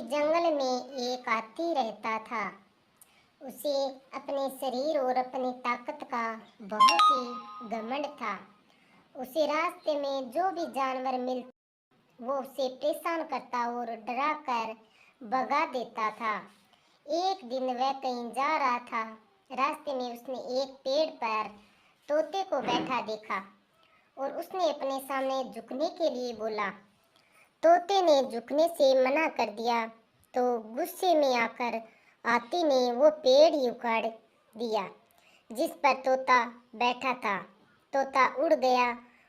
जंगल में एक हाथी रहता था। उसे अपने शरीर और अपनी ताकत का बहुत ही घमंड था। उसे रास्ते में जो भी जानवर मिलता वो उसे परेशान करता और डरा कर भगा देता था। एक दिन वह कहीं जा रहा था। रास्ते में उसने एक पेड़ पर तोते को बैठा देखा और उसने अपने सामने झुकने के लिए बोला। तोते ने झुकने से मना कर दिया तो गुस्से में आकर हाथी ने वो पेड़ ही उखाड़ दिया जिस पर तोता बैठा था। तोता उड़ गया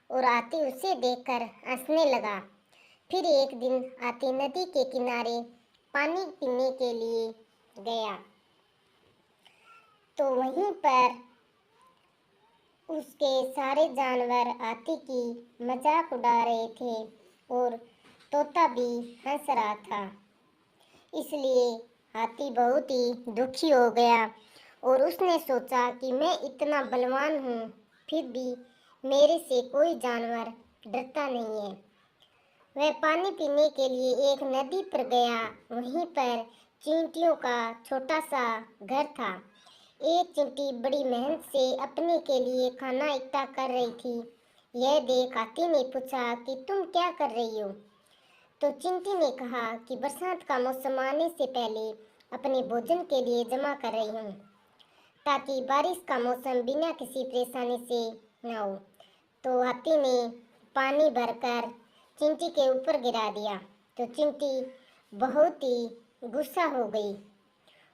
और हाथी उसे देखकर हंसने लगा। फिर एक दिन हाथी नदी के किनारे पानी पीने के लिए गया तो वहीं पर उसके सारे जानवर हाथी की मजाक उड़ा रहे थे और तोता भी हंस रहा था। इसलिए हाथी बहुत ही दुखी हो गया और उसने सोचा कि मैं इतना बलवान हूँ, फिर भी मेरे से कोई जानवर डरता नहीं है। वह पानी पीने के लिए एक नदी पर गया। वहीं पर चींटियों का छोटा सा घर था। एक चींटी बड़ी मेहनत से अपने के लिए खाना इकट्ठा कर रही थी। यह देख हाथी ने पूछा कि तुम क्या कर रही हो? तो चिंटी ने कहा कि बरसात का मौसम आने से पहले अपने भोजन के लिए जमा कर रही हूँ ताकि बारिश का मौसम बिना किसी परेशानी से न हो। तो हाथी ने पानी भरकर चिंटी के ऊपर गिरा दिया तो चिंटी बहुत ही गुस्सा हो गई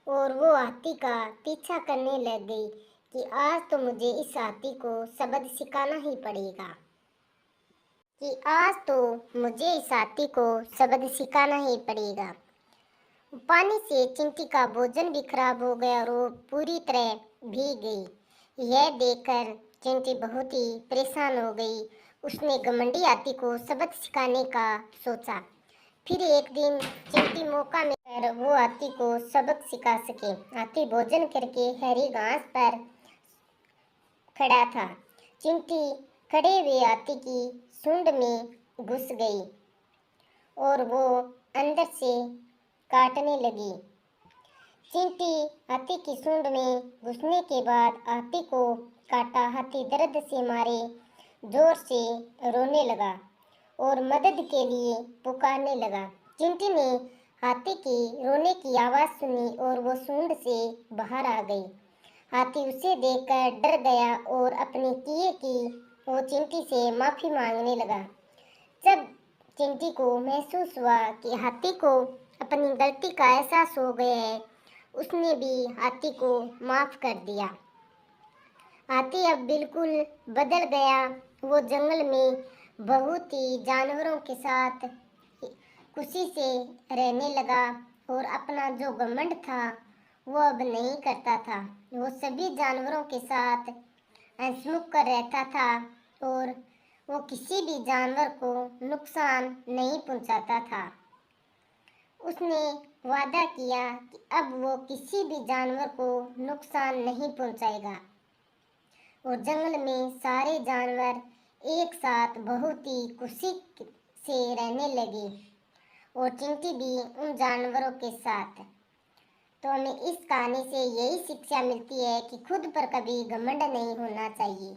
और वो हाथी का पीछा करने लग गई कि आज तो मुझे इस हाथी को सबक सिखाना ही पड़ेगा कि आज तो मुझे इस हाथी को सबक सिखाना ही पड़ेगा। पानी से चिंटी का भोजन भी खराब हो गया और वो पूरी तरह भीग गई। यह देखकर चिंटी बहुत ही परेशान हो गई। उसने घमंडी हाथी को सबक सिखाने का सोचा। फिर एक दिन चिंटी मौका मिलकर वो हाथी को सबक सिखा सके। हाथी भोजन करके हरी घास पर खड़ा था। चिंटी खड़े हुए हाथी की सूंड में घुस गई और वो अंदर से काटने लगी। चींटी हाथी की सूंड में घुसने के बाद हाथी को काटा। हाथी दर्द से मारे जोर से रोने लगा और मदद के लिए पुकारने लगा। चिंटी ने हाथी की रोने की आवाज़ सुनी और वो सूंड से बाहर आ गई। हाथी उसे देखकर डर गया और अपने किए की वो चिंटी से माफ़ी मांगने लगा। जब चिंटी को महसूस हुआ कि हाथी को अपनी गलती का एहसास हो गया है, उसने भी हाथी को माफ़ कर दिया। हाथी अब बिल्कुल बदल गया। वो जंगल में बहुत ही जानवरों के साथ खुशी से रहने लगा और अपना जो घमंड था वो अब नहीं करता था। वो सभी जानवरों के साथ हंसमुख कर रहता था और वो किसी भी जानवर को नुकसान नहीं पहुंचाता था। उसने वादा किया कि अब वो किसी भी जानवर को नुकसान नहीं पहुंचाएगा और जंगल में सारे जानवर एक साथ बहुत ही खुशी से रहने लगे और चिंटी भी उन जानवरों के साथ। तो हमें इस कहानी से यही शिक्षा मिलती है कि खुद पर कभी घमंड नहीं होना चाहिए।